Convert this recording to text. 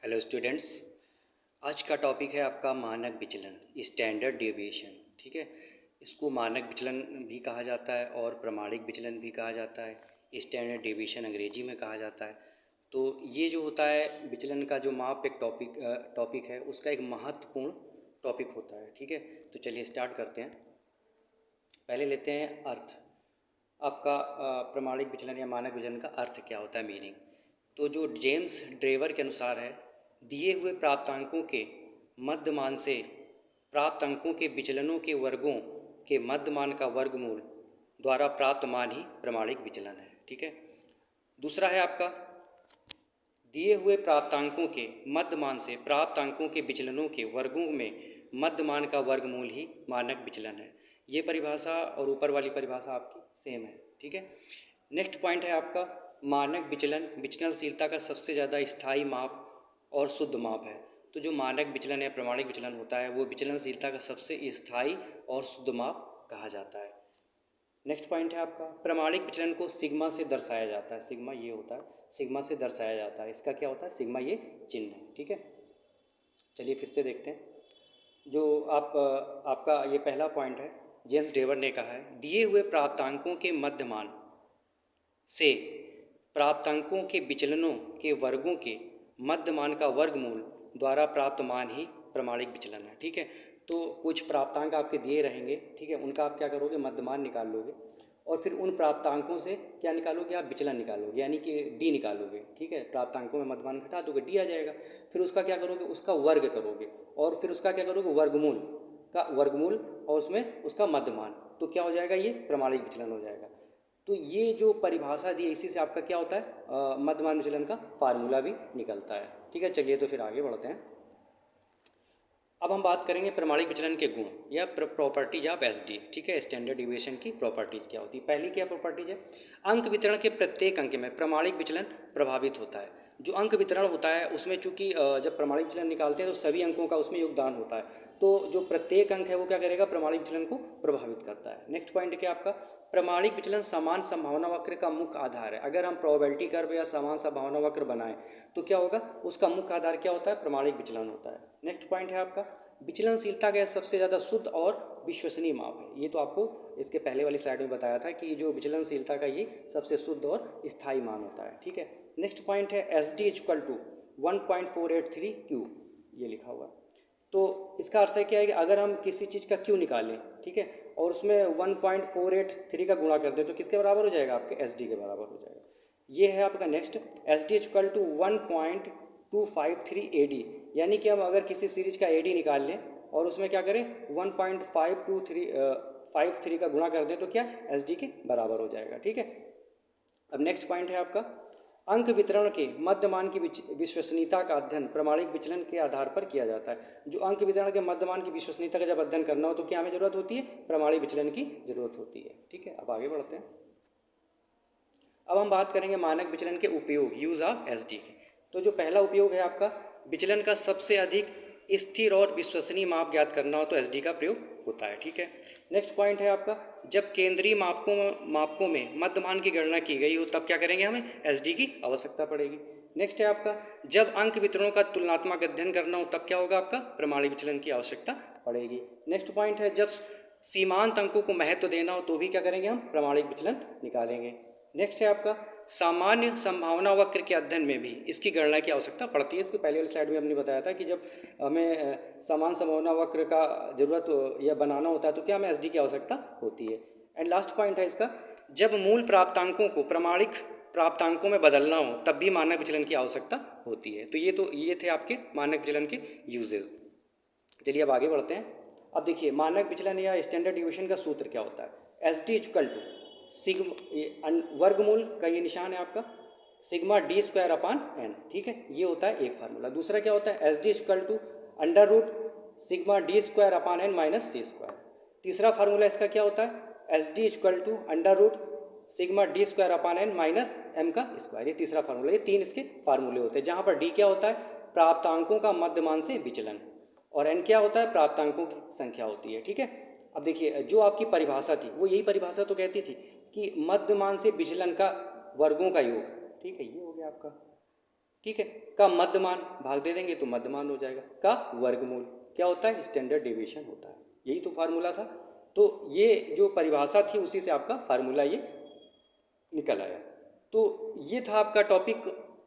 Hello students. आज का topic है आपका मानक विचलन, स्टैंडर्ड डेविएशन। ठीक है, इसको मानक विचलन भी कहा जाता है और प्रमाणिक विचलन भी कहा जाता है। स्टैंडर्ड डेविएशन अंग्रेजी में कहा जाता है। तो ये जो होता है विचलन का जो माप एक टॉपिक है, उसका एक महत्वपूर्ण टॉपिक होता है। ठीक है, तो चलिए स्टार्ट करते हैं। पहले लेते हैं अर्थ। आपका प्रमाणिक विचलन या मानक विचलन का अर्थ क्या होता है, मीनिंग। तो जो जेम्स ड्रेवर के अनुसार है, दिए हुए प्राप्तांकों के मध्यमान से प्राप्त अंकों के विचलनों के वर्गों के मध्यमान का वर्गमूल द्वारा प्राप्त मान ही प्रमाणिक विचलन है। ठीक है, दूसरा है आपका दिए हुए प्राप्तांकों के मध्यमान से प्राप्त अंकों के विचलनों के वर्गों में मध्यमान का वर्गमूल ही मानक विचलन है। ये परिभाषा और ऊपर वाली परिभाषा आपकी सेम है। ठीक है, नेक्स्ट पॉइंट है आपका मानक विचलन विचलनशीलता का सबसे ज़्यादा स्थायी माप और शुद्ध माप है। तो जो मानक विचलन या प्रमाणिक विचलन होता है वो विचलनशीलता का सबसे स्थायी और शुद्ध माप कहा जाता है। नेक्स्ट पॉइंट है आपका प्रमाणिक विचलन को सिग्मा से दर्शाया जाता है। सिग्मा ये होता है, सिग्मा से दर्शाया जाता है। इसका क्या होता है, सिग्मा ये चिन्ह है। ठीक है, चलिए फिर से देखते हैं। जो आपका ये पहला पॉइंट है, जेम्स ड्रेवर ने कहा है दिए हुए प्राप्तांकों के मध्यमान से प्राप्तांकों के विचलनों के वर्गों के मध्यमान का वर्गमूल द्वारा प्राप्त मान ही प्रमाणिक विचलन है। ठीक है, तो कुछ प्राप्तांक आपके दिए रहेंगे। ठीक है, उनका आप क्या करोगे, मध्यमान निकाल लोगे और फिर उन प्राप्तांकों से क्या निकालोगे, आप विचलन निकालोगे, यानी कि डी निकालोगे। ठीक है, प्राप्तांकों में मध्यमान घटा दोगे, डी आ जाएगा। फिर उसका क्या करोगे, उसका वर्ग करोगे और फिर उसका क्या करोगे, वर्गमूल का वर्गमूल और उसमें उसका मध्यमान, तो क्या हो जाएगा, ये प्रमाणिक विचलन हो जाएगा। तो ये जो परिभाषा दी है इसी से आपका क्या होता है, मध्यमान विचलन का फार्मूला भी निकलता है। ठीक है, चलिए तो फिर आगे बढ़ते हैं। अब हम बात करेंगे प्रमाणिक विचलन के गुण या प्रॉपर्टीज ऑफ एसडी। ठीक है, स्टैंडर्ड डिविएशन की प्रॉपर्टीज क्या होती है। पहली क्या प्रॉपर्टीज है, अंक वितरण के प्रत्येक अंक में प्रमाणिक विचलन प्रभावित होता है। जो अंक वितरण होता है उसमें चूंकि जब प्रमाणिक विचलन निकालते हैं तो सभी अंकों का उसमें योगदान होता है, तो जो प्रत्येक अंक है वो क्या करेगा, प्रमाणिक विचलन को प्रभावित करता है। नेक्स्ट पॉइंट क्या आपका, प्रमाणिक विचलन समान संभावना वक्र का मुख्य आधार है। अगर हम प्रोबेबिलिटी कर्व या समान संभावना वक्र बनाएं तो क्या होगा, उसका मुख्य आधार क्या होता है, प्रमाणिक विचलन होता है। नेक्स्ट पॉइंट है आपका विचलनशीलता का सबसे ज़्यादा शुद्ध और विश्वसनीय माप है। ये तो आपको इसके पहले वाली स्लाइड में बताया था कि जो विचलनशीलता का ये सबसे शुद्ध और स्थायी मान होता है। ठीक है, नेक्स्ट पॉइंट है S D equal to 1.483 Q, ये लिखा हुआ। तो इसका अर्थ है क्या है कि अगर हम किसी चीज़ का क्यू निकालें, ठीक है, और उसमें 1.483 का गुणा कर दें तो किसके बराबर हो जाएगा, आपके एस डी के बराबर हो जाएगा। ये है आपका next S D equal to 1.253 AD, यानी कि हम अगर किसी सीरीज का AD निकाल लें और उसमें क्या करें 1.523 का गुणा कर दें तो क्या SD के बराबर हो जाएगा। ठीक है, अब नेक्स्ट पॉइंट है आपका अंक वितरण के मध्यमान की विश्वसनीयता का अध्ययन प्रमाणिक विचलन के आधार पर किया जाता है। जो अंक वितरण के मध्यमान की विश्वसनीयता का जब अध्ययन करना हो तो क्या हमें जरूरत होती है, प्रमाणिक विचलन की जरूरत होती है। ठीक है, अब आगे बढ़ते हैं। अब हम बात करेंगे मानक विचलन के उपयोग, यूज ऑफ SD के। तो जो पहला उपयोग है आपका विचलन का सबसे अधिक स्थिर और विश्वसनीय माप ज्ञात करना हो तो SD का प्रयोग होता है। ठीक है, नेक्स्ट पॉइंट है आपका जब केंद्रीय मापकों में मध्यमान की गणना की गई हो तब क्या करेंगे, हमें SD की आवश्यकता पड़ेगी। नेक्स्ट है आपका जब अंक वितरणों का तुलनात्मक अध्ययन करना हो तब क्या होगा, आपका प्रमाणिक विचलन की आवश्यकता पड़ेगी। नेक्स्ट पॉइंट है जब सीमांत अंकों को महत्व देना हो तो भी क्या करेंगे, हम प्रमाणिक विचलन निकालेंगे। नेक्स्ट है आपका सामान्य संभावना वक्र के अध्ययन में भी इसकी गणना की आवश्यकता पड़ती है। इसको पहले वाली स्लाइड में हमने बताया था कि जब हमें समान संभावना वक्र का जरूरत या बनाना होता है तो क्या हमें SD की आवश्यकता होती है। एंड लास्ट पॉइंट है इसका जब मूल प्राप्तांकों को प्रमाणिक प्राप्तांकों में बदलना हो तब भी मानक विचलन की आवश्यकता होती है। तो ये थे आपके मानक विचलन के यूजेज। चलिए अब आगे बढ़ते हैं। अब देखिए मानक विचलन या स्टैंडर्ड डिविएशन का सूत्र क्या होता है, SD इक्वल टू सिग्मा वर्गमूल का ये निशान है आपका sigma D square upon N। ठीक है, ये होता है एक फार्मूला। दूसरा क्या होता है SD equal to under root sigma D square upon N minus C square. तीसरा फार्मूला इसका क्या होता है SD equal to under root sigma D square upon N minus M का स्क्वायर। ये तीसरा फार्मूला। ये तीन इसके फार्मूले होते हैं जहाँ पर D क्या होता है, प्राप्तांकों का मध्यमान से विचलन, और N क्या होता है, प्राप्तांकों की संख्या होती है। ठीक है, अब देखिए जो आपकी परिभाषा थी वो यही परिभाषा तो कहती थी कि मध्यमान से विचलन का वर्गों का योग। ठीक है, ये हो गया आपका ठीक है। का मध्यमान भाग दे देंगे तो मध्यमान हो जाएगा। का वर्गमूल क्या होता है? स्टैंडर्ड डेविएशन होता है। यही तो फार्मूला था। तो ये जो परिभाषा थी उसी से आपका फार्मूला ये निकल आया। तो ये था आपका टॉपिक